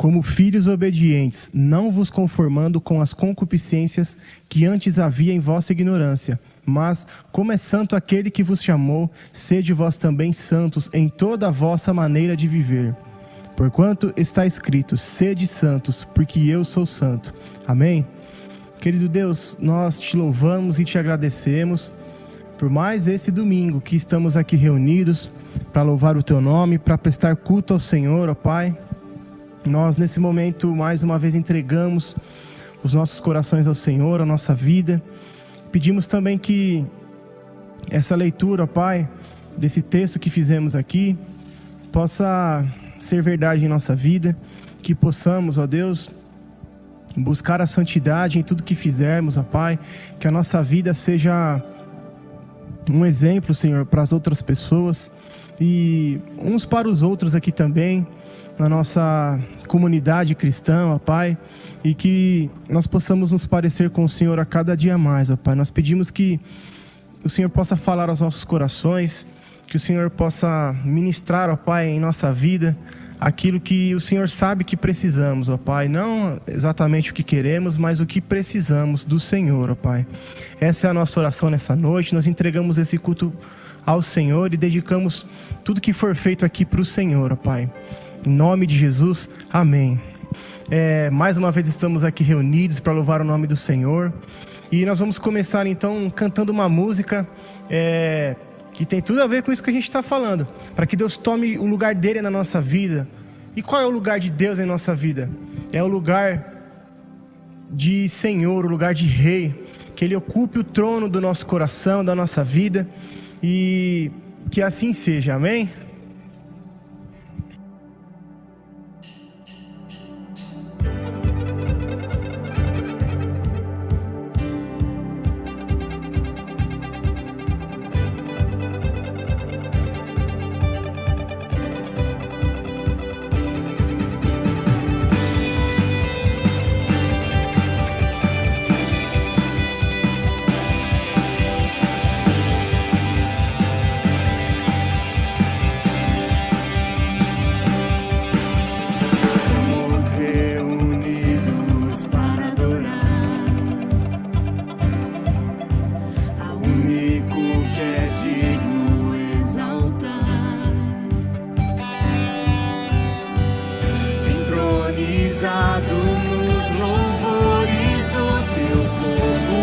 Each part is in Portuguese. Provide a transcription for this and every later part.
como filhos obedientes, não vos conformando com as concupiscências que antes havia em vossa ignorância. Mas, como é santo aquele que vos chamou, sede vós também santos em toda a vossa maneira de viver. Porquanto está escrito, sede santos, porque eu sou santo. Amém? Querido Deus, nós te louvamos e te agradecemos por mais esse domingo que estamos aqui reunidos para louvar o teu nome, para prestar culto ao Senhor, ó Pai. Nós, nesse momento, mais uma vez entregamos os nossos corações ao Senhor, a nossa vida. Pedimos também que essa leitura, ó Pai, desse texto que fizemos aqui, possa ser verdade em nossa vida, que possamos, ó Deus, buscar a santidade em tudo que fizermos, ó Pai, que a nossa vida seja um exemplo, Senhor, para as outras pessoas e uns para os outros aqui também, na nossa comunidade cristã, ó Pai, e que nós possamos nos parecer com o Senhor a cada dia mais, ó Pai. Nós pedimos que o Senhor possa falar aos nossos corações, que o Senhor possa ministrar, ó Pai, em nossa vida, aquilo que o Senhor sabe que precisamos, ó Pai. Não exatamente o que queremos, mas o que precisamos do Senhor, ó Pai. Essa é a nossa oração nessa noite. Nós entregamos esse culto ao Senhor e dedicamos tudo que for feito aqui para o Senhor, ó Pai. Em nome de Jesus, amém. Mais uma vez estamos aqui reunidos para louvar o nome do Senhor. E nós vamos começar então cantando uma música que tem tudo a ver com isso que a gente está falando, para que Deus tome o lugar dele na nossa vida. E qual é o lugar de Deus em nossa vida? É o lugar de Senhor, o lugar de Rei, que Ele ocupe o trono do nosso coração, da nossa vida, e que assim seja, amém? Nos louvores do teu povo,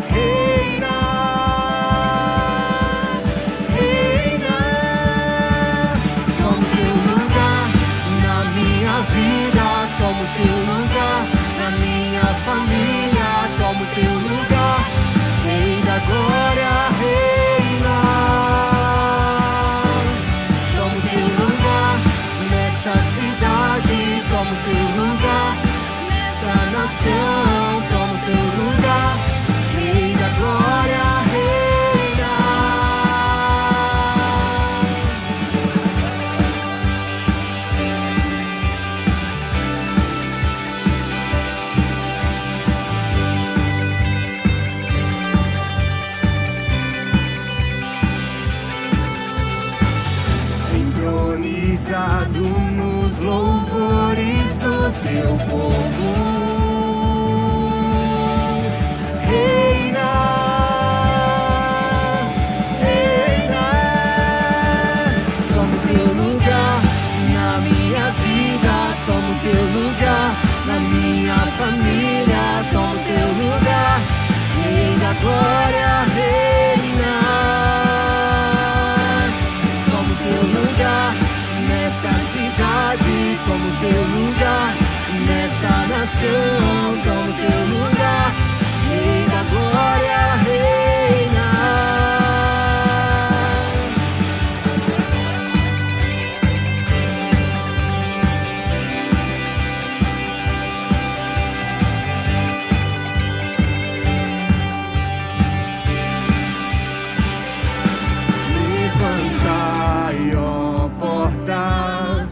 reina, reina. Toma o teu lugar na minha vida, toma o teu lugar na minha família, toma o teu lugar, Rei da glória, reina. Toma o teu lugar nesta cidade, toma o teu lugar nessa nação, toma o teu lugar, Rei da glória, reina. Entronizado nos louvores do teu povo, reina, reina. Toma o teu lugar na minha vida, toma o teu lugar na minha família, toma o teu lugar, Rei da glória, reina. Toma o teu lugar nesta cidade, toma o teu lugar nesta nação, toma o teu lugar, Rei da glória, reina. Levantai, ó portas,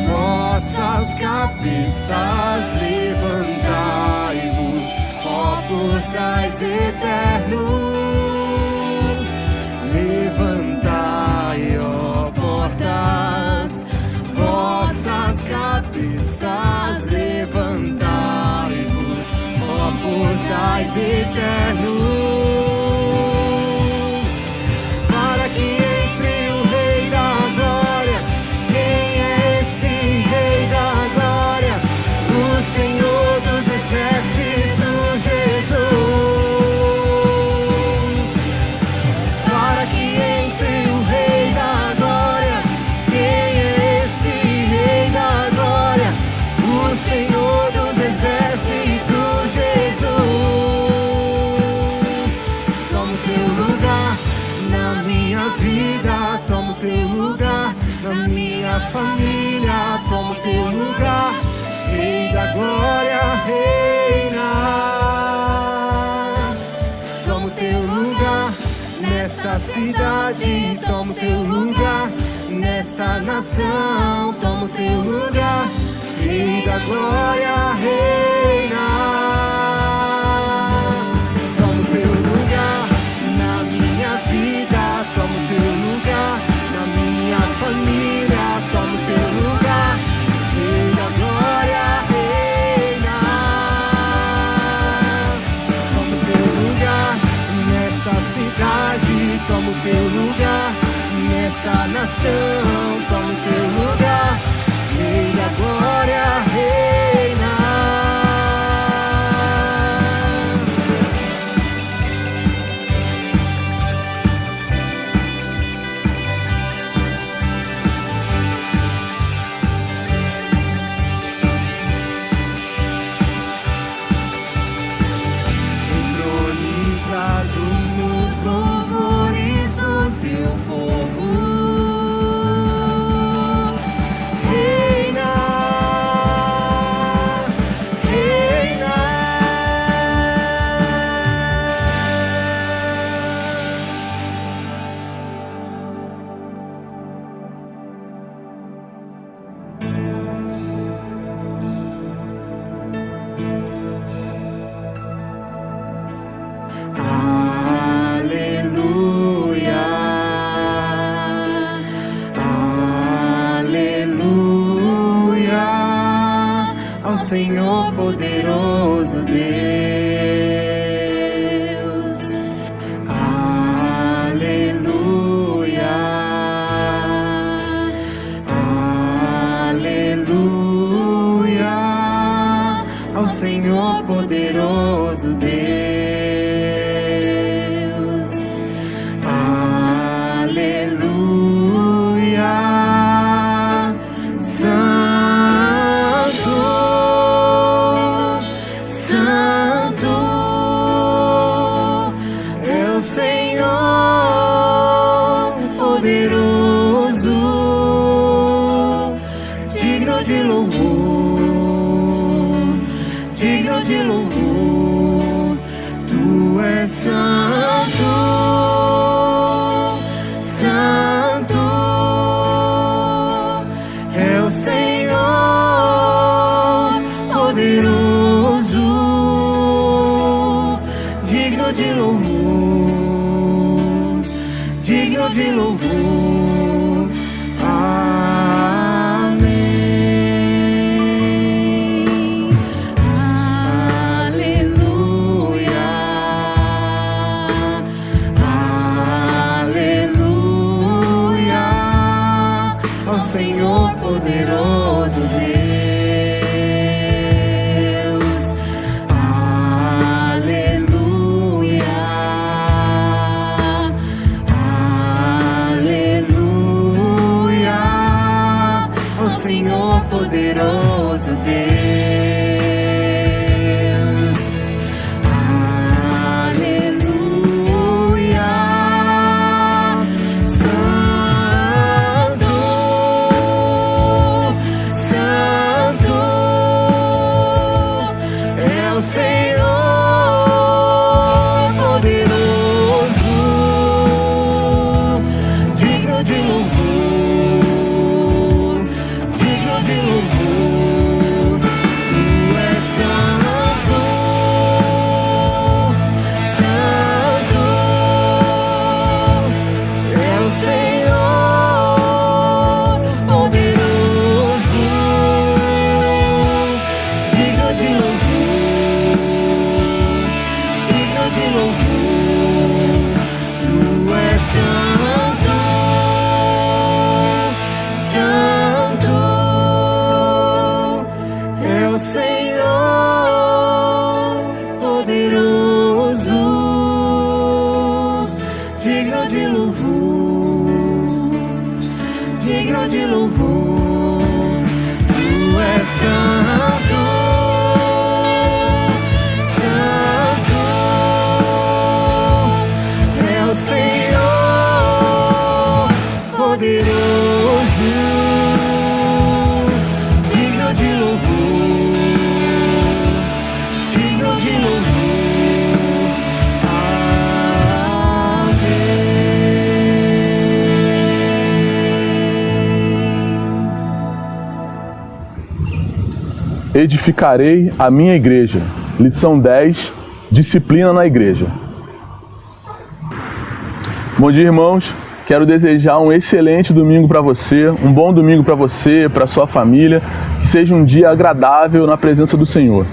vossas cabeças, levantai-vos, ó portais eternos. Levantai, ó portas, eternos, para que entre o Rei da Glória. Quem é esse Rei da Glória? O Senhor dos Exércitos, Jesus. Para que entre o Rei da Glória. Quem é esse Rei da Glória? O Senhor dos Exércitos, Jesus. Toma o teu lugar na minha vida, toma o teu lugar na minha família, toma o teu lugar, Rei da Glória, reina. Toma o teu lugar nesta cidade, toma o teu lugar nesta nação, toma o teu lugar, Rei da Glória, reina. Toma o teu lugar na minha vida, toma o teu lugar na minha família, toma o teu lugar, Rei da Glória, reina. Toma o teu lugar nesta cidade, toma o teu lugar nesta nação, toma o teu lugar, Rei da Glória, reina. Entronizado nos louvores do teu povo, reina, reina. Aleluia, aleluia, ao Senhor poderoso Deus. Aleluia, aleluia, ao Senhor poderoso Deus. Aleluia, Santo, Santo é o Senhor poderoso, digno de louvor, digno de louvor. Tu és santo, santo é o Senhor poderoso, digno de louvor, digno de louvor. Amém. Aleluia, aleluia, ao Senhor poderoso Deus. Aleluia, aleluia, ao Senhor poderoso Deus. Aleluia, Santo, Santo é o Senhor poderoso, digno de louvor, digno de louvor. Tu és santo, santo é o Senhor poderoso, digno de louvor, digno digno de louvor. Tu és santo, santo é o Senhor poderoso, digno de louvor, digno de louvor. Edificarei a minha igreja. Lição 10, disciplina na igreja. Bom dia, irmãos. Quero desejar um excelente domingo para você, um bom domingo para você, para sua família, que seja um dia agradável na presença do Senhor.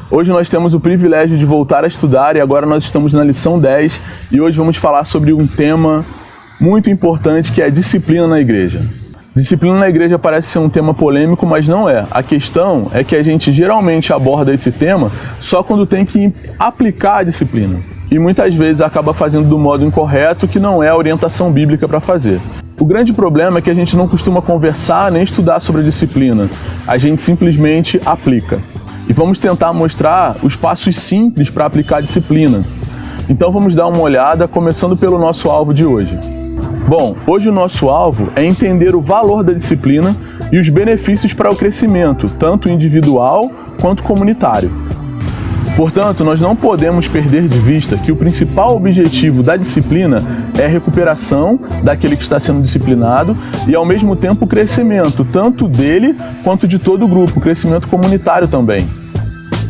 Hoje nós temos o privilégio de voltar a estudar e agora nós estamos na lição 10 e hoje vamos falar sobre um tema muito importante que é a disciplina na igreja. Disciplina na igreja parece ser um tema polêmico, mas não é. A questão é que a gente geralmente aborda esse tema só quando tem que aplicar a disciplina. E muitas vezes acaba fazendo do modo incorreto, que não é a orientação bíblica para fazer. O grande problema é que a gente não costuma conversar nem estudar sobre a disciplina. A gente simplesmente aplica. E vamos tentar mostrar os passos simples para aplicar a disciplina. Então vamos dar uma olhada, começando pelo nosso alvo de hoje. Bom, hoje o nosso alvo é entender o valor da disciplina e os benefícios para o crescimento, tanto individual quanto comunitário. Portanto, nós não podemos perder de vista que o principal objetivo da disciplina é a recuperação daquele que está sendo disciplinado e, ao mesmo tempo, o crescimento, tanto dele quanto de todo o grupo, o crescimento comunitário também.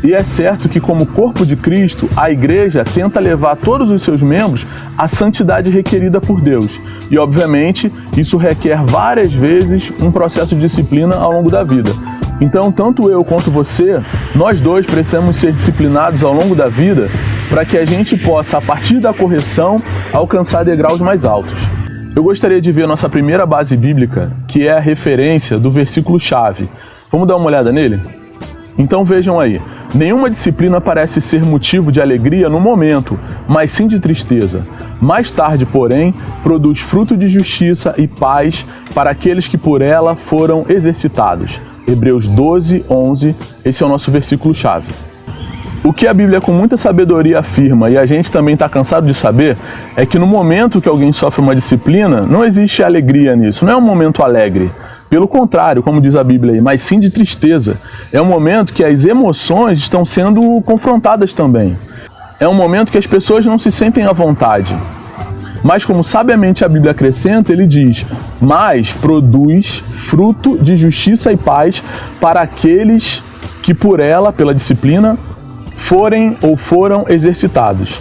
E é certo que, como corpo de Cristo, a igreja tenta levar todos os seus membros à santidade requerida por Deus. E, obviamente, isso requer várias vezes um processo de disciplina ao longo da vida. Então, tanto eu quanto você, nós dois precisamos ser disciplinados ao longo da vida para que a gente possa, a partir da correção, alcançar degraus mais altos. Eu gostaria de ver a nossa primeira base bíblica, que é a referência do versículo-chave. Vamos dar uma olhada nele? Então vejam aí, nenhuma disciplina parece ser motivo de alegria no momento, mas sim de tristeza. Mais tarde, porém, produz fruto de justiça e paz para aqueles que por ela foram exercitados. Hebreus 12, 11, esse é o nosso versículo-chave. O que a Bíblia com muita sabedoria afirma, e a gente também está cansado de saber, é que no momento que alguém sofre uma disciplina, não existe alegria nisso, não é um momento alegre. Pelo contrário, como diz a Bíblia aí, mas sim de tristeza. É um momento que as emoções estão sendo confrontadas também. É um momento que as pessoas não se sentem à vontade. Mas como sabiamente a Bíblia acrescenta, ele diz, mas produz fruto de justiça e paz para aqueles que por ela, pela disciplina, forem ou foram exercitados.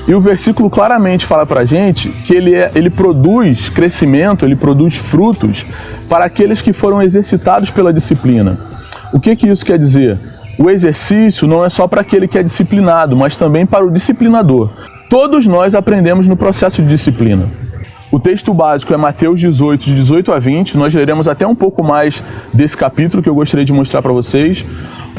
E o versículo claramente fala para a gente que ele produz crescimento, ele produz frutos para aqueles que foram exercitados pela disciplina. O que isso quer dizer? O exercício não é só para aquele que é disciplinado, mas também para o disciplinador. Todos nós aprendemos no processo de disciplina. O texto básico é Mateus 18, de 18 a 20. Nós leremos até um pouco mais desse capítulo que eu gostaria de mostrar para vocês.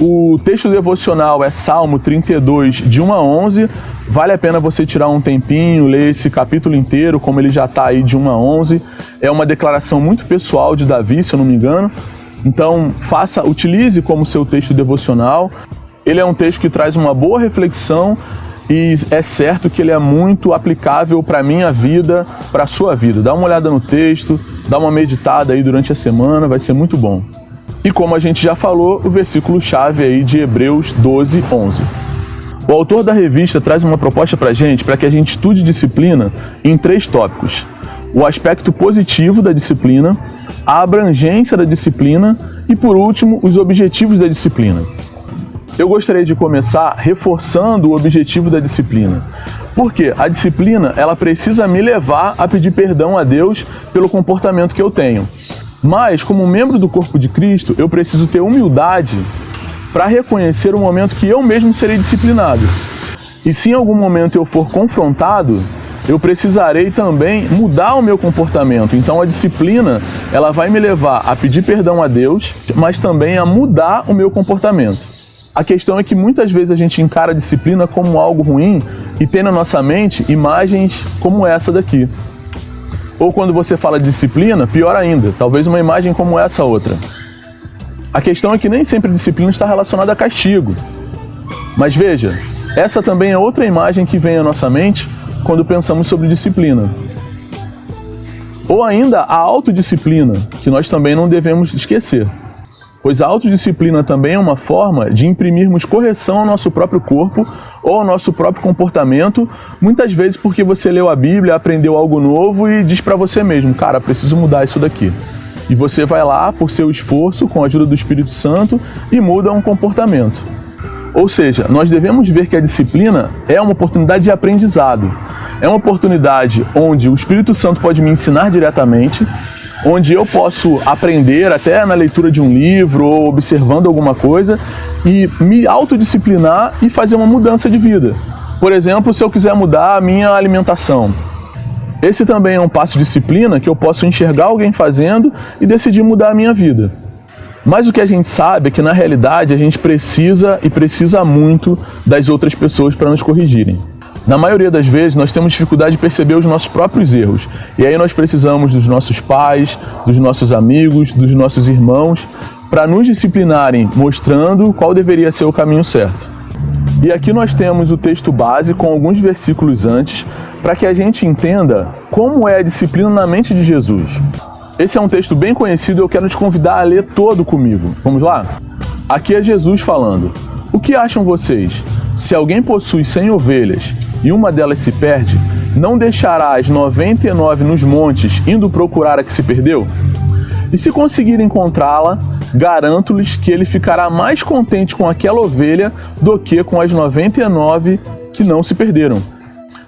O texto devocional é Salmo 32, de 1 a 11. Vale a pena você tirar um tempinho, ler esse capítulo inteiro, como ele já está aí de 1 a 11. É uma declaração muito pessoal de Davi, se eu não me engano. Então, utilize como seu texto devocional. Ele é um texto que traz uma boa reflexão e é certo que ele é muito aplicável para a minha vida, para a sua vida. Dá uma olhada no texto, dá uma meditada aí durante a semana, vai ser muito bom. E como a gente já falou, o versículo-chave aí de Hebreus 12, 11. O autor da revista traz uma proposta para que a gente estude disciplina em 3 tópicos. O aspecto positivo da disciplina, a abrangência da disciplina e, por último, os objetivos da disciplina. Eu gostaria de começar reforçando o objetivo da disciplina. Porque a disciplina, ela precisa me levar a pedir perdão a Deus pelo comportamento que eu tenho. Mas, como membro do corpo de Cristo, eu preciso ter humildade para reconhecer o momento que eu mesmo serei disciplinado. E se em algum momento eu for confrontado, eu precisarei também mudar o meu comportamento. Então a disciplina, ela vai me levar a pedir perdão a Deus, mas também a mudar o meu comportamento. A questão é que muitas vezes a gente encara a disciplina como algo ruim e tem na nossa mente imagens como essa daqui. Ou quando você fala de disciplina, pior ainda, talvez uma imagem como essa outra. A questão é que nem sempre disciplina está relacionada a castigo. Mas veja, essa também é outra imagem que vem à nossa mente quando pensamos sobre disciplina. Ou ainda a autodisciplina, que nós também não devemos esquecer. Pois a autodisciplina também é uma forma de imprimirmos correção ao nosso próprio corpo ou ao nosso próprio comportamento, muitas vezes porque você leu a Bíblia, aprendeu algo novo e diz para você mesmo, cara, preciso mudar isso daqui. E você vai lá, por seu esforço, com a ajuda do Espírito Santo, e muda um comportamento. Ou seja, nós devemos ver que a disciplina é uma oportunidade de aprendizado. É uma oportunidade onde o Espírito Santo pode me ensinar diretamente, onde eu posso aprender até na leitura de um livro ou observando alguma coisa e me autodisciplinar e fazer uma mudança de vida. Por exemplo, se eu quiser mudar a minha alimentação. Esse também é um passo de disciplina que eu posso enxergar alguém fazendo e decidir mudar a minha vida. Mas o que a gente sabe é que na realidade a gente precisa muito das outras pessoas para nos corrigirem. Na maioria das vezes, nós temos dificuldade de perceber os nossos próprios erros. E aí nós precisamos dos nossos pais, dos nossos amigos, dos nossos irmãos, para nos disciplinarem, mostrando qual deveria ser o caminho certo. E aqui nós temos o texto base com alguns versículos antes, para que a gente entenda como é a disciplina na mente de Jesus. Esse é um texto bem conhecido e eu quero te convidar a ler todo comigo. Vamos lá? Aqui é Jesus falando. O que acham vocês? Se alguém possui 100 ovelhas e uma delas se perde, não deixará as 99 nos montes indo procurar a que se perdeu? E se conseguir encontrá-la, garanto-lhes que ele ficará mais contente com aquela ovelha do que com as 99 que não se perderam.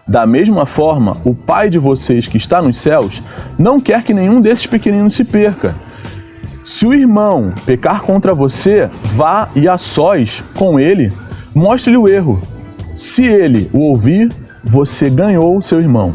Da mesma forma, o Pai de vocês que está nos céus não quer que nenhum desses pequeninos se perca. Se o irmão pecar contra você, vá e a sós com ele, mostre-lhe o erro. Se ele o ouvir, você ganhou seu irmão.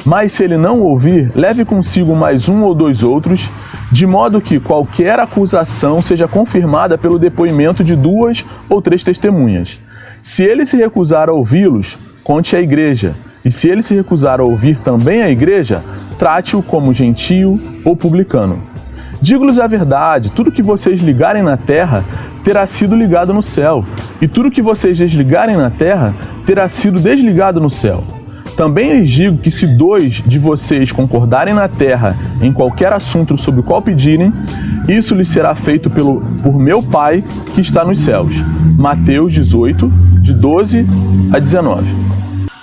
Mas se ele não o ouvir, leve consigo mais 1 ou 2 outros, de modo que qualquer acusação seja confirmada pelo depoimento de 2 ou 3 testemunhas. Se ele se recusar a ouvi-los, conte à igreja. E se ele se recusar a ouvir também a igreja, trate-o como gentio ou publicano. Digo-lhes a verdade, tudo que vocês ligarem na terra terá sido ligado no céu, e tudo que vocês desligarem na terra terá sido desligado no céu. Também lhes digo que se 2 de vocês concordarem na terra em qualquer assunto sobre o qual pedirem, isso lhes será feito por meu Pai que está nos céus. Mateus 18, de 12 a 19.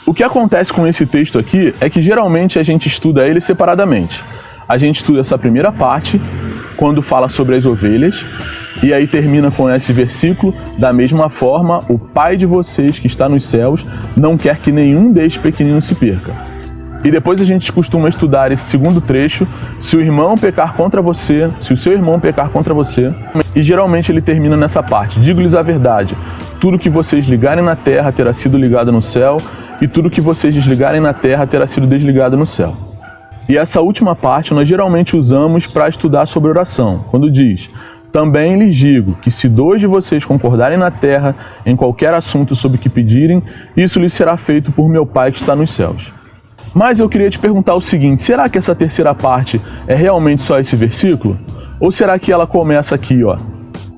O que acontece com esse texto aqui é que geralmente a gente estuda ele separadamente. A gente estuda essa primeira parte, quando fala sobre as ovelhas, e aí termina com esse versículo, da mesma forma, o Pai de vocês que está nos céus não quer que nenhum destes pequeninos se perca. E depois a gente costuma estudar esse segundo trecho, se o irmão pecar contra você, se o seu irmão pecar contra você, e geralmente ele termina nessa parte, digo-lhes a verdade, tudo que vocês ligarem na terra terá sido ligado no céu, e tudo que vocês desligarem na terra terá sido desligado no céu. E essa última parte nós geralmente usamos para estudar sobre oração, quando diz, também lhes digo que se 2 de vocês concordarem na terra em qualquer assunto sobre o que pedirem, isso lhes será feito por meu Pai que está nos céus. Mas eu queria te perguntar o seguinte, será que essa terceira parte é realmente só esse versículo? Ou será que ela começa aqui, ó?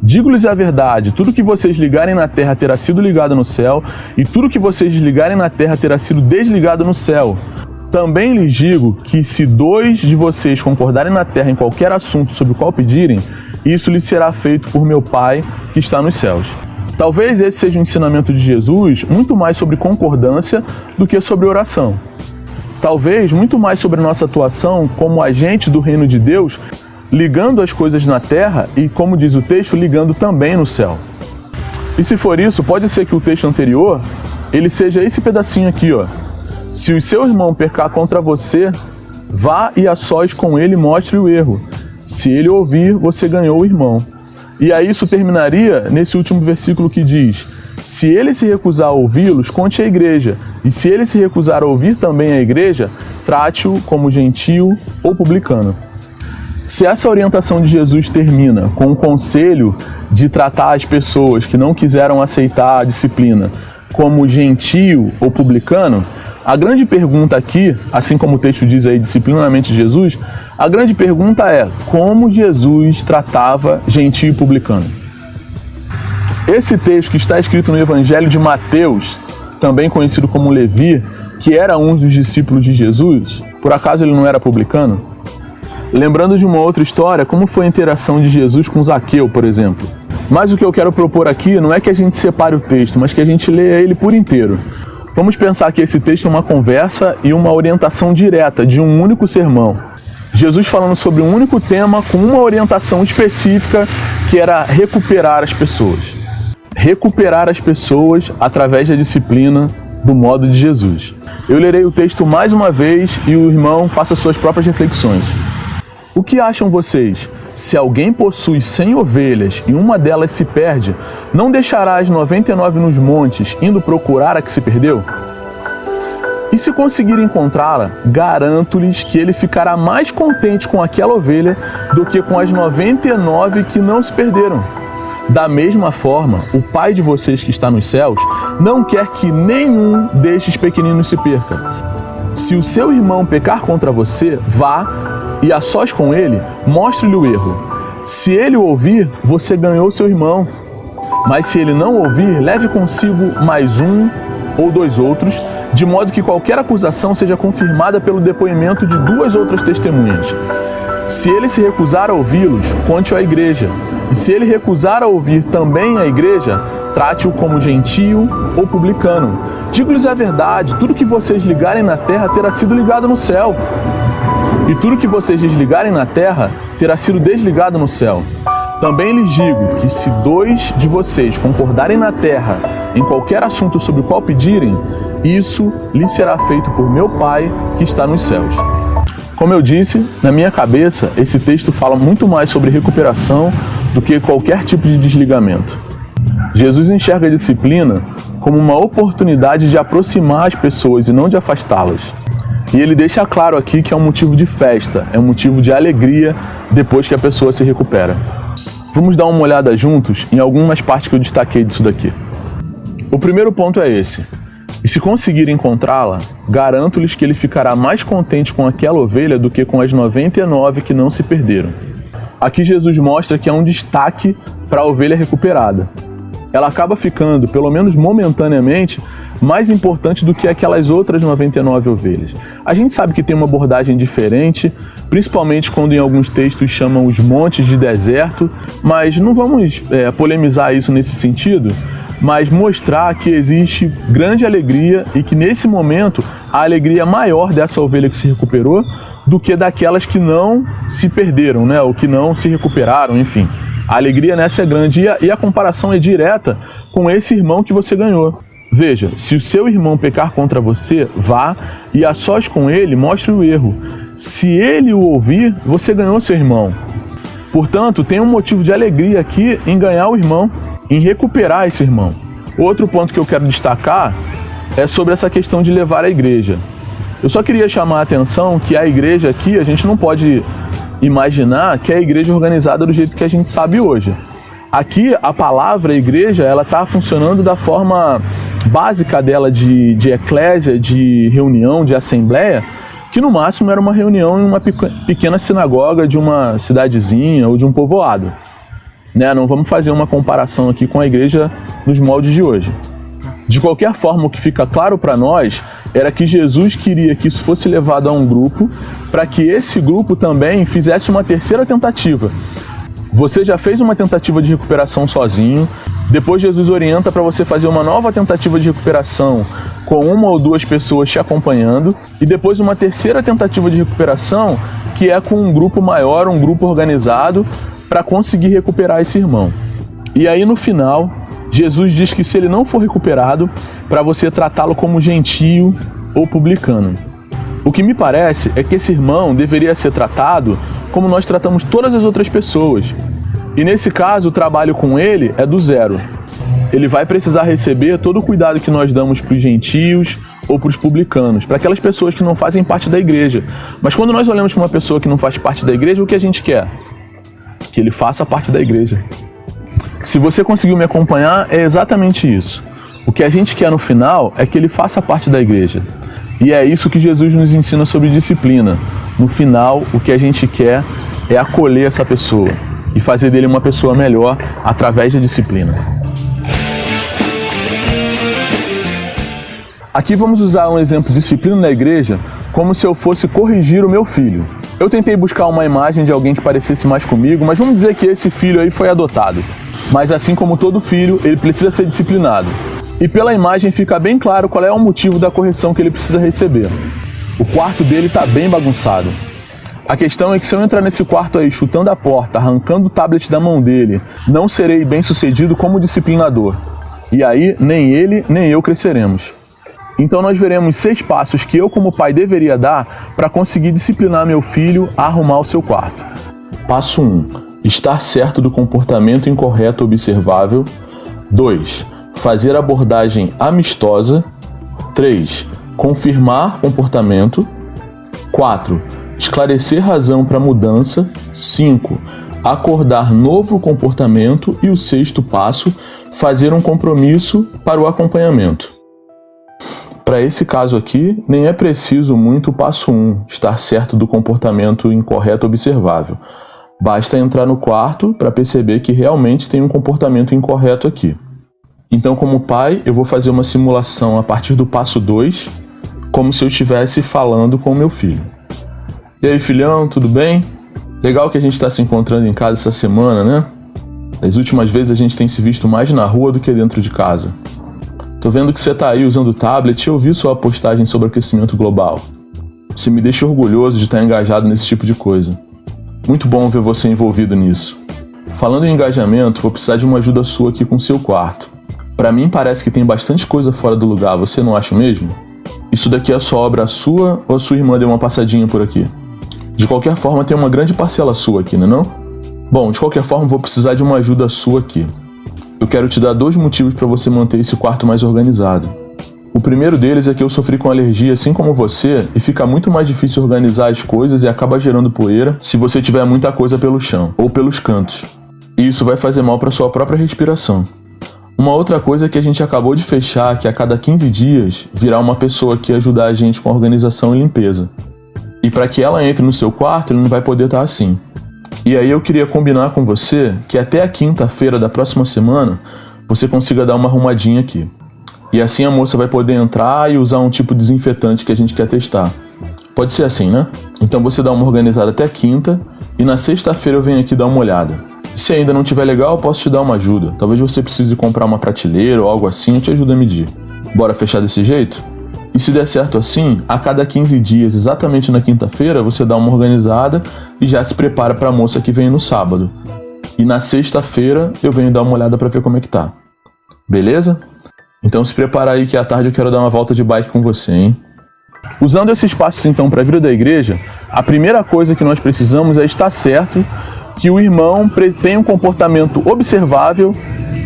Digo-lhes a verdade, tudo que vocês ligarem na terra terá sido ligado no céu, e tudo que vocês desligarem na terra terá sido desligado no céu. Também lhes digo que se 2 de vocês concordarem na terra em qualquer assunto sobre o qual pedirem, isso lhes será feito por meu Pai que está nos céus. Talvez esse seja o ensinamento de Jesus muito mais sobre concordância do que sobre oração. Talvez muito mais sobre nossa atuação como agente do reino de Deus, ligando as coisas na terra e, como diz o texto, ligando também no céu. E se for isso, pode ser que o texto anterior, ele seja esse pedacinho aqui, ó. Se o seu irmão pecar contra você, vá e a sós com ele mostre o erro. Se ele ouvir, você ganhou o irmão. E aí isso terminaria nesse último versículo que diz, se ele se recusar a ouvi-los, conte à igreja. E se ele se recusar a ouvir também a igreja, trate-o como gentio ou publicano. Se essa orientação de Jesus termina com um conselho de tratar as pessoas que não quiseram aceitar a disciplina como gentio ou publicano, A grande pergunta aqui, assim como o texto diz aí, disciplinamente de Jesus, a grande pergunta é como Jesus tratava gentio e publicano. Esse texto que está escrito no Evangelho de Mateus, também conhecido como Levi, que era um dos discípulos de Jesus, por acaso ele não era publicano? Lembrando de uma outra história, como foi a interação de Jesus com Zaqueu, por exemplo. Mas o que eu quero propor aqui não é que a gente separe o texto, mas que a gente leia ele por inteiro. Vamos pensar que esse texto é uma conversa e uma orientação direta de um único sermão. Jesus falando sobre um único tema com uma orientação específica que era recuperar as pessoas. Recuperar as pessoas através da disciplina do modo de Jesus. Eu lerei o texto mais uma vez e o irmão faça suas próprias reflexões. O que acham vocês? Se alguém possui 100 ovelhas e uma delas se perde, não deixará as 99 nos montes, indo procurar a que se perdeu? E se conseguir encontrá-la, garanto-lhes que ele ficará mais contente com aquela ovelha do que com as 99 que não se perderam. Da mesma forma, o Pai de vocês que está nos céus não quer que nenhum destes pequeninos se perca. Se o seu irmão pecar contra você, vá e a sós com ele, mostre-lhe o erro. Se ele o ouvir, você ganhou seu irmão. Mas se ele não ouvir, leve consigo mais um ou 2 outros, de modo que qualquer acusação seja confirmada pelo depoimento de 2 outras testemunhas. Se ele se recusar a ouvi-los, conte-o à igreja. E se ele recusar a ouvir também a igreja, trate-o como gentio ou publicano. Digo-lhes a verdade, tudo que vocês ligarem na terra terá sido ligado no céu. E tudo que vocês desligarem na terra terá sido desligado no céu. Também lhes digo que se 2 de vocês concordarem na terra em qualquer assunto sobre o qual pedirem, isso lhes será feito por meu Pai que está nos céus. Como eu disse, na minha cabeça, esse texto fala muito mais sobre recuperação do que qualquer tipo de desligamento. Jesus enxerga a disciplina como uma oportunidade de aproximar as pessoas e não de afastá-las. E ele deixa claro aqui que é um motivo de festa, é um motivo de alegria depois que a pessoa se recupera. Vamos dar uma olhada juntos em algumas partes que eu destaquei disso daqui. O primeiro ponto é esse. E se conseguir encontrá-la, garanto-lhes que ele ficará mais contente com aquela ovelha do que com as 99 que não se perderam. Aqui Jesus mostra que há um destaque para a ovelha recuperada. Ela acaba ficando, pelo menos momentaneamente, mais importante do que aquelas outras 99 ovelhas. A gente sabe que tem uma abordagem diferente, principalmente quando em alguns textos chamam os montes de deserto, mas não vamos polemizar isso nesse sentido, mas mostrar que existe grande alegria e que nesse momento a alegria é maior dessa ovelha que se recuperou do que daquelas que não se perderam, né? Ou que não se recuperaram, enfim. A alegria nessa é grande e a comparação é direta com esse irmão que você ganhou. Veja, se o seu irmão pecar contra você, vá e a sós com ele mostre o erro. Se ele o ouvir, você ganhou seu irmão. Portanto, tem um motivo de alegria aqui em ganhar o irmão, em recuperar esse irmão. Outro ponto que eu quero destacar é sobre essa questão de levar a igreja. Eu só queria chamar a atenção que a igreja aqui, a gente não pode imaginar que é a igreja organizada do jeito que a gente sabe hoje. Aqui, a palavra igreja, ela está funcionando da forma básica dela de eclésia, de reunião, de assembleia, que no máximo era uma reunião em uma pequena sinagoga de uma cidadezinha ou de um povoado. Né? Não vamos fazer uma comparação aqui com a igreja nos moldes de hoje. De qualquer forma, o que fica claro para nós era que Jesus queria que isso fosse levado a um grupo, para que esse grupo também fizesse uma terceira tentativa. Você já fez uma tentativa de recuperação sozinho, depois Jesus orienta para você fazer uma nova tentativa de recuperação com 1 ou 2 pessoas te acompanhando, e depois uma terceira tentativa de recuperação que é com um grupo maior, um grupo organizado, para conseguir recuperar esse irmão. E aí no final, Jesus diz que se ele não for recuperado, para você tratá-lo como gentio ou publicano. O que me parece é que esse irmão deveria ser tratado como nós tratamos todas as outras pessoas. E nesse caso, o trabalho com ele é do zero. Ele vai precisar receber todo o cuidado que nós damos para os gentios ou para os publicanos, para aquelas pessoas que não fazem parte da igreja. Mas quando nós olhamos para uma pessoa que não faz parte da igreja, o que a gente quer? Que ele faça parte da igreja. Se você conseguiu me acompanhar, é exatamente isso. O que a gente quer no final é que ele faça parte da igreja. E é isso que Jesus nos ensina sobre disciplina. No final, o que a gente quer é acolher essa pessoa e fazer dele uma pessoa melhor através da disciplina. Aqui vamos usar um exemplo de disciplina na igreja como se eu fosse corrigir o meu filho. Eu tentei buscar uma imagem de alguém que parecesse mais comigo, mas vamos dizer que esse filho aí foi adotado. Mas assim como todo filho, ele precisa ser disciplinado. E pela imagem fica bem claro qual é o motivo da correção que ele precisa receber. O quarto dele está bem bagunçado. A questão é que se eu entrar nesse quarto aí chutando a porta, arrancando o tablet da mão dele, não serei bem sucedido como disciplinador. E aí nem ele nem eu cresceremos. Então nós veremos 6 passos que eu como pai deveria dar para conseguir disciplinar meu filho a arrumar o seu quarto. Passo 1. Estar certo do comportamento incorreto observável. 2. Fazer abordagem amistosa. 3. Confirmar comportamento. 4. Esclarecer razão para mudança. 5. Acordar novo comportamento. E o 6º passo, fazer um compromisso para o acompanhamento. Para esse caso aqui, nem é preciso muito o passo 1, estar certo do comportamento incorreto observável. Basta entrar no quarto para perceber que realmente tem um comportamento incorreto aqui. Então, como pai, eu vou fazer uma simulação a partir do passo 2, como se eu estivesse falando com o meu filho. E aí, filhão, tudo bem? Legal que a gente está se encontrando em casa essa semana, né? As últimas vezes a gente tem se visto mais na rua do que dentro de casa. Tô vendo que você tá aí usando o tablet e eu vi sua postagem sobre aquecimento global. Você me deixa orgulhoso de estar engajado nesse tipo de coisa. Muito bom ver você envolvido nisso. Falando em engajamento, vou precisar de uma ajuda sua aqui com o seu quarto. Pra mim parece que tem bastante coisa fora do lugar, você não acha mesmo? Isso daqui é só obra sua ou a sua irmã deu uma passadinha por aqui? De qualquer forma, tem uma grande parcela sua aqui, não é não? Bom, de qualquer forma, vou precisar de uma ajuda sua aqui. Eu quero te dar 2 motivos para você manter esse quarto mais organizado. O primeiro deles é que eu sofri com alergia assim como você e fica muito mais difícil organizar as coisas e acaba gerando poeira se você tiver muita coisa pelo chão ou pelos cantos. E isso vai fazer mal para sua própria respiração. Uma outra coisa é que a gente acabou de fechar que a cada 15 dias virá uma pessoa aqui ajudar a gente com a organização e limpeza. E para que ela entre no seu quarto, ele não vai poder estar assim. E aí eu queria combinar com você que até a quinta-feira da próxima semana você consiga dar uma arrumadinha aqui. E assim a moça vai poder entrar e usar um tipo de desinfetante que a gente quer testar. Pode ser assim, né? Então você dá uma organizada até quinta e na sexta-feira eu venho aqui dar uma olhada. Se ainda não estiver legal, eu posso te dar uma ajuda. Talvez você precise comprar uma prateleira ou algo assim, eu te ajudo a medir. Bora fechar desse jeito? E se der certo assim, a cada 15 dias, exatamente na quinta-feira, você dá uma organizada e já se prepara para a moça que vem no sábado. E na sexta-feira eu venho dar uma olhada para ver como é que tá. Beleza? Então se prepara aí que à tarde eu quero dar uma volta de bike com você, hein? Usando esses passos então para a vida da igreja, a primeira coisa que nós precisamos é estar certo que o irmão tem um comportamento observável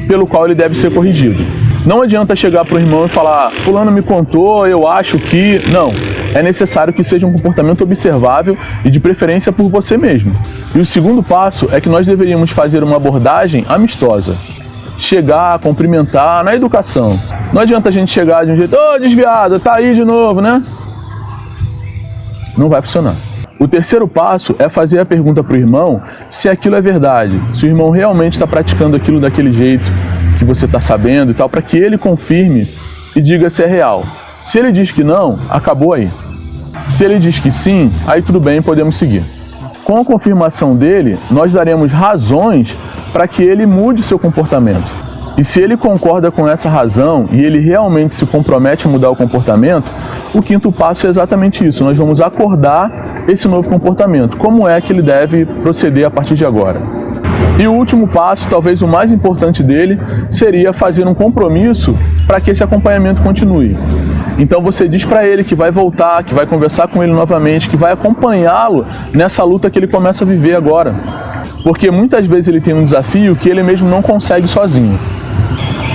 pelo qual ele deve ser corrigido. Não adianta chegar para o irmão e falar, fulano me contou, eu acho que... Não, é necessário que seja um comportamento observável e de preferência por você mesmo. E o segundo passo é que nós deveríamos fazer uma abordagem amistosa. Chegar, cumprimentar, na educação. Não adianta a gente chegar de um jeito, ô desviado, tá aí de novo, né? Não vai funcionar. O terceiro passo é fazer a pergunta para o irmão se aquilo é verdade, se o irmão realmente está praticando aquilo daquele jeito que você está sabendo e tal, para que ele confirme e diga se é real. Se ele diz que não, acabou aí. Se ele diz que sim, aí tudo bem, podemos seguir. Com a confirmação dele, nós daremos razões para que ele mude o seu comportamento. E se ele concorda com essa razão e ele realmente se compromete a mudar o comportamento, o quinto passo é exatamente isso. Nós vamos acordar esse novo comportamento. Como é que ele deve proceder a partir de agora? E o último passo, talvez o mais importante dele, seria fazer um compromisso para que esse acompanhamento continue. Então você diz para ele que vai voltar, que vai conversar com ele novamente, que vai acompanhá-lo nessa luta que ele começa a viver agora. Porque muitas vezes ele tem um desafio que ele mesmo não consegue sozinho.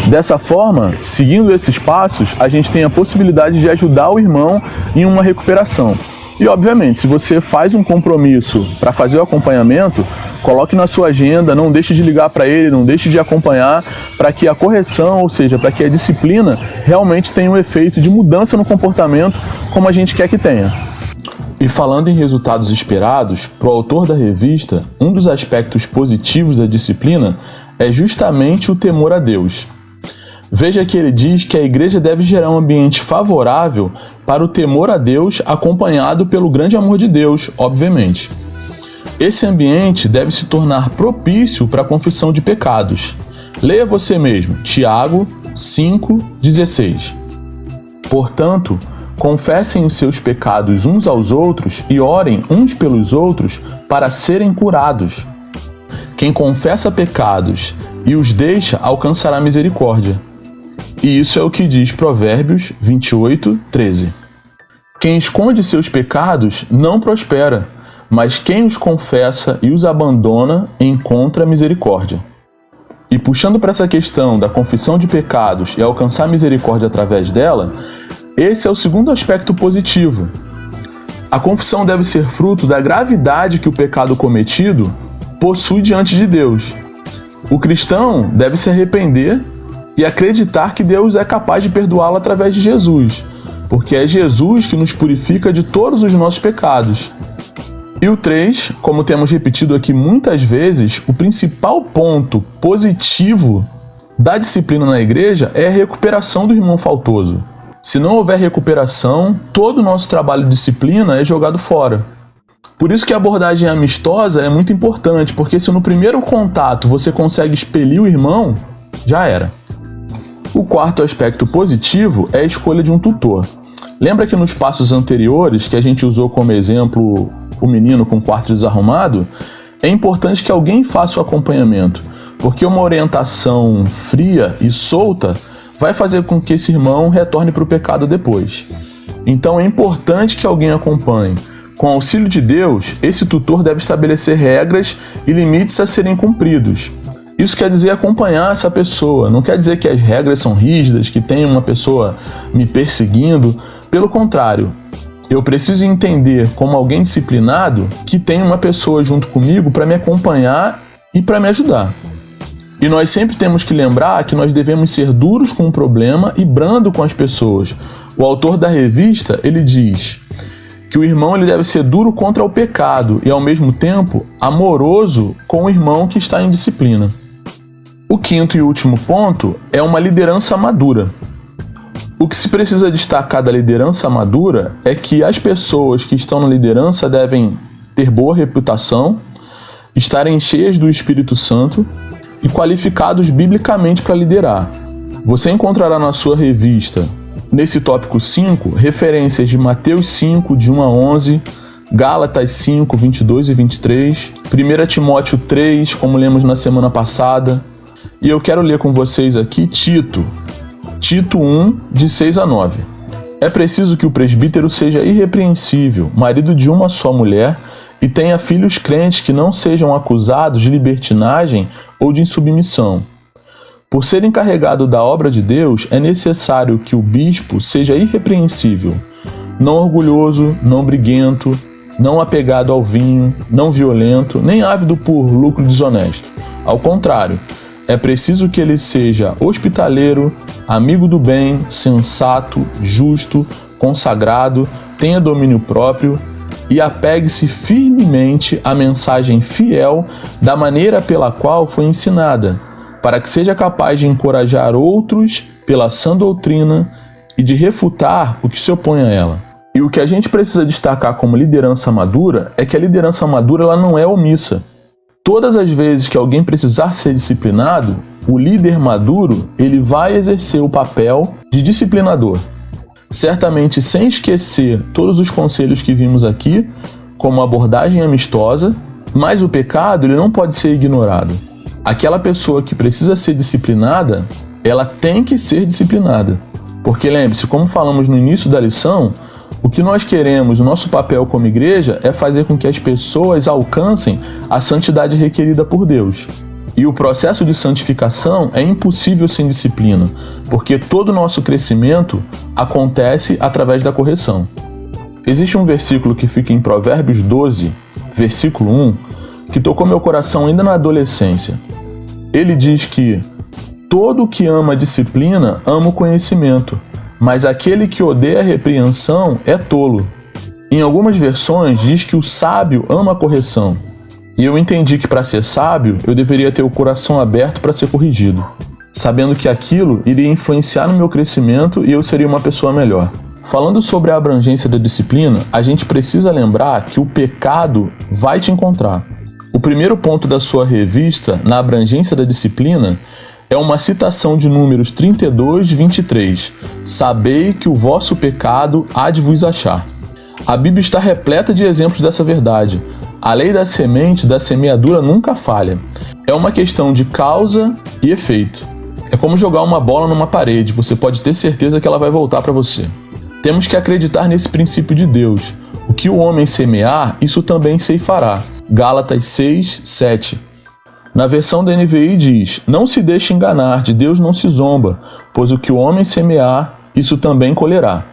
Dessa forma, seguindo esses passos, a gente tem a possibilidade de ajudar o irmão em uma recuperação. E, obviamente, se você faz um compromisso para fazer o acompanhamento, coloque na sua agenda, não deixe de ligar para ele, não deixe de acompanhar, para que a correção, ou seja, para que a disciplina realmente tenha um efeito de mudança no comportamento como a gente quer que tenha. E falando em resultados esperados, para o autor da revista, um dos aspectos positivos da disciplina é justamente o temor a Deus. Veja que ele diz que a igreja deve gerar um ambiente favorável para o temor a Deus, acompanhado pelo grande amor de Deus, obviamente. Esse ambiente deve se tornar propício para a confissão de pecados. Leia você mesmo, Tiago 5,16. Portanto, confessem os seus pecados uns aos outros e orem uns pelos outros para serem curados. Quem confessa pecados e os deixa alcançará misericórdia. E isso é o que diz Provérbios 28:13. Quem esconde seus pecados não prospera, mas quem os confessa e os abandona encontra misericórdia. E puxando para essa questão da confissão de pecados e alcançar misericórdia através dela, esse é o segundo aspecto positivo. A confissão deve ser fruto da gravidade que o pecado cometido possui diante de Deus. O cristão deve se arrepender e acreditar que Deus é capaz de perdoá-lo através de Jesus, porque é Jesus que nos purifica de todos os nossos pecados. E o 3, como temos repetido aqui muitas vezes, o principal ponto positivo da disciplina na igreja é a recuperação do irmão faltoso. Se não houver recuperação, todo o nosso trabalho de disciplina é jogado fora. Por isso que a abordagem amistosa é muito importante, porque se no primeiro contato você consegue expelir o irmão, já era. O quarto aspecto positivo é a escolha de um tutor. Lembra que nos passos anteriores, que a gente usou como exemplo o menino com o quarto desarrumado? É importante que alguém faça o acompanhamento, porque uma orientação fria e solta vai fazer com que esse irmão retorne para o pecado depois. Então é importante que alguém acompanhe. Com o auxílio de Deus, esse tutor deve estabelecer regras e limites a serem cumpridos. Isso quer dizer acompanhar essa pessoa, não quer dizer que as regras são rígidas, que tem uma pessoa me perseguindo. Pelo contrário, eu preciso entender como alguém disciplinado que tem uma pessoa junto comigo para me acompanhar e para me ajudar. E nós sempre temos que lembrar que nós devemos ser duros com o problema e brando com as pessoas. O autor da revista, ele diz que o irmão ele deve ser duro contra o pecado e, ao mesmo tempo, amoroso com o irmão que está em disciplina. O quinto e último ponto é uma liderança madura. O que se precisa destacar da liderança madura é que as pessoas que estão na liderança devem ter boa reputação, estarem cheias do Espírito Santo e qualificados biblicamente para liderar. Você encontrará na sua revista, nesse tópico 5, referências de Mateus 5, de 1 a 11, Gálatas 5, 22 e 23, 1 Timóteo 3, como lemos na semana passada, e eu quero ler com vocês aqui Tito 1, de 6 a 9. É preciso que o presbítero seja irrepreensível, marido de uma só mulher, e tenha filhos crentes que não sejam acusados de libertinagem ou de insubmissão. Por ser encarregado da obra de Deus, é necessário que o bispo seja irrepreensível, não orgulhoso, não briguento, não apegado ao vinho, não violento, nem ávido por lucro desonesto. Ao contrário, é preciso que ele seja hospitaleiro, amigo do bem, sensato, justo, consagrado, tenha domínio próprio e apegue-se firmemente à mensagem fiel da maneira pela qual foi ensinada, para que seja capaz de encorajar outros pela sã doutrina e de refutar o que se opõe a ela. E o que a gente precisa destacar como liderança madura é que a liderança madura ela não é omissa. Todas as vezes que alguém precisar ser disciplinado, o líder maduro ele vai exercer o papel de disciplinador. Certamente sem esquecer todos os conselhos que vimos aqui, como abordagem amistosa, mas o pecado ele não pode ser ignorado. Aquela pessoa que precisa ser disciplinada, ela tem que ser disciplinada. Porque lembre-se, como falamos no início da lição, o que nós queremos, o nosso papel como igreja, é fazer com que as pessoas alcancem a santidade requerida por Deus. E o processo de santificação é impossível sem disciplina, porque todo o nosso crescimento acontece através da correção. Existe um versículo que fica em Provérbios 12, versículo 1, que tocou meu coração ainda na adolescência. Ele diz que todo que ama a disciplina ama o conhecimento, mas aquele que odeia a repreensão é tolo. Em algumas versões diz que o sábio ama a correção. E eu entendi que para ser sábio, eu deveria ter o coração aberto para ser corrigido, sabendo que aquilo iria influenciar no meu crescimento e eu seria uma pessoa melhor. Falando sobre a abrangência da disciplina, a gente precisa lembrar que o pecado vai te encontrar. O primeiro ponto da sua revista, na abrangência da disciplina, é uma citação de Números 32, 23. Sabei que o vosso pecado há de vos achar. A Bíblia está repleta de exemplos dessa verdade. A lei da semente, da semeadura, nunca falha. É uma questão de causa e efeito. É como jogar uma bola numa parede, você pode ter certeza que ela vai voltar para você. Temos que acreditar nesse princípio de Deus. O que o homem semear, isso também ceifará. Gálatas 6, 7. Na versão da NVI diz: não se deixe enganar, de Deus não se zomba, pois o que o homem semear, isso também colherá.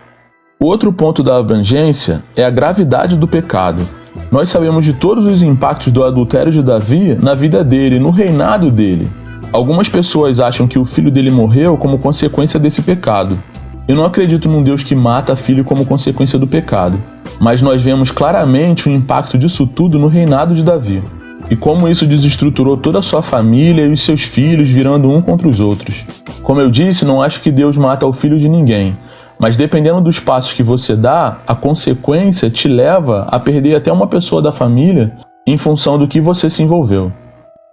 O outro ponto da abrangência é a gravidade do pecado. Nós sabemos de todos os impactos do adultério de Davi na vida dele, no reinado dele. Algumas pessoas acham que o filho dele morreu como consequência desse pecado. Eu não acredito num Deus que mata filho como consequência do pecado, mas nós vemos claramente o impacto disso tudo no reinado de Davi, e como isso desestruturou toda a sua família e os seus filhos virando um contra os outros. Como eu disse, não acho que Deus mata o filho de ninguém, mas dependendo dos passos que você dá, a consequência te leva a perder até uma pessoa da família em função do que você se envolveu.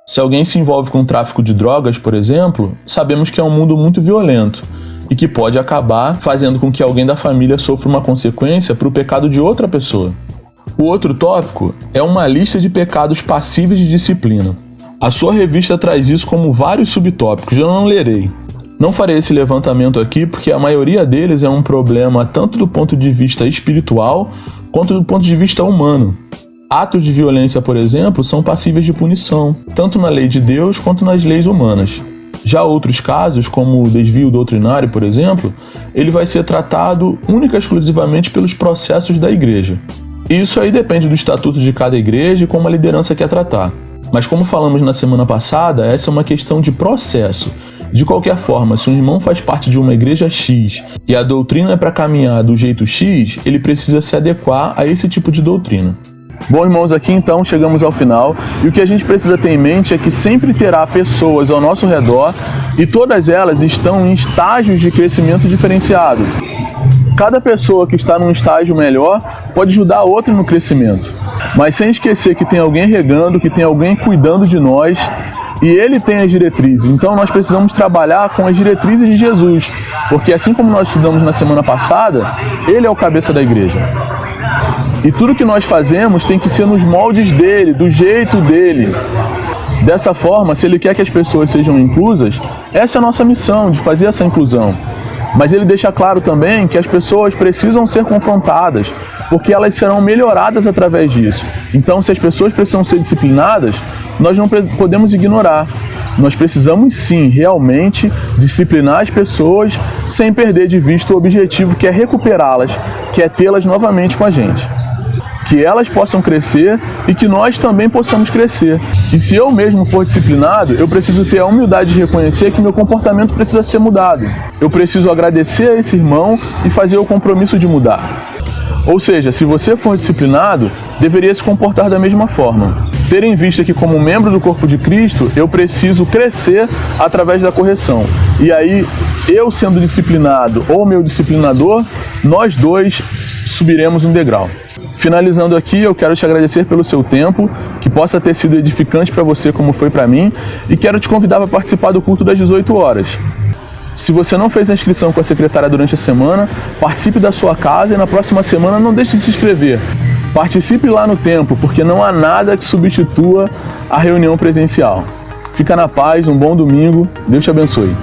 Se alguém se envolve com tráfico de drogas, por exemplo, sabemos que é um mundo muito violento, e que pode acabar fazendo com que alguém da família sofra uma consequência para o pecado de outra pessoa. O outro tópico é uma lista de pecados passíveis de disciplina. A sua revista traz isso como vários subtópicos, eu não lerei. Não farei esse levantamento aqui porque a maioria deles é um problema tanto do ponto de vista espiritual quanto do ponto de vista humano. Atos de violência, por exemplo, são passíveis de punição, tanto na lei de Deus quanto nas leis humanas. Já outros casos, como o desvio doutrinário, por exemplo, ele vai ser tratado única e exclusivamente pelos processos da igreja. Isso aí depende do estatuto de cada igreja e como a liderança quer tratar. Mas como falamos na semana passada, essa é uma questão de processo. De qualquer forma, se um irmão faz parte de uma igreja X e a doutrina é para caminhar do jeito X, ele precisa se adequar a esse tipo de doutrina. Bom, irmãos, aqui então chegamos ao final, e o que a gente precisa ter em mente é que sempre terá pessoas ao nosso redor e todas elas estão em estágios de crescimento diferenciado. Cada pessoa que está num estágio melhor pode ajudar a outra no crescimento, mas sem esquecer que tem alguém regando, que tem alguém cuidando de nós, e ele tem as diretrizes. Então nós precisamos trabalhar com as diretrizes de Jesus, porque assim como nós estudamos na semana passada, ele é o cabeça da igreja. E tudo que nós fazemos tem que ser nos moldes dele, do jeito dele. Dessa forma, se ele quer que as pessoas sejam inclusas, essa é a nossa missão, de fazer essa inclusão. Mas ele deixa claro também que as pessoas precisam ser confrontadas, porque elas serão melhoradas através disso. Então, se as pessoas precisam ser disciplinadas, nós não podemos ignorar. Nós precisamos sim, realmente, disciplinar as pessoas sem perder de vista o objetivo, que é recuperá-las, que é tê-las novamente com a gente. Que elas possam crescer e que nós também possamos crescer. E se eu mesmo for disciplinado, eu preciso ter a humildade de reconhecer que meu comportamento precisa ser mudado. Eu preciso agradecer a esse irmão e fazer o compromisso de mudar. Ou seja, se você for disciplinado, deveria se comportar da mesma forma. Ter em vista que, como membro do corpo de Cristo, eu preciso crescer através da correção. E aí, eu sendo disciplinado ou meu disciplinador, nós dois subiremos um degrau. Finalizando aqui, eu quero te agradecer pelo seu tempo, que possa ter sido edificante para você como foi para mim, e quero te convidar para participar do culto das 18 horas. Se você não fez a inscrição com a secretária durante a semana, participe da sua casa e na próxima semana não deixe de se inscrever. Participe lá no templo, porque não há nada que substitua a reunião presencial. Fica na paz, um bom domingo, Deus te abençoe.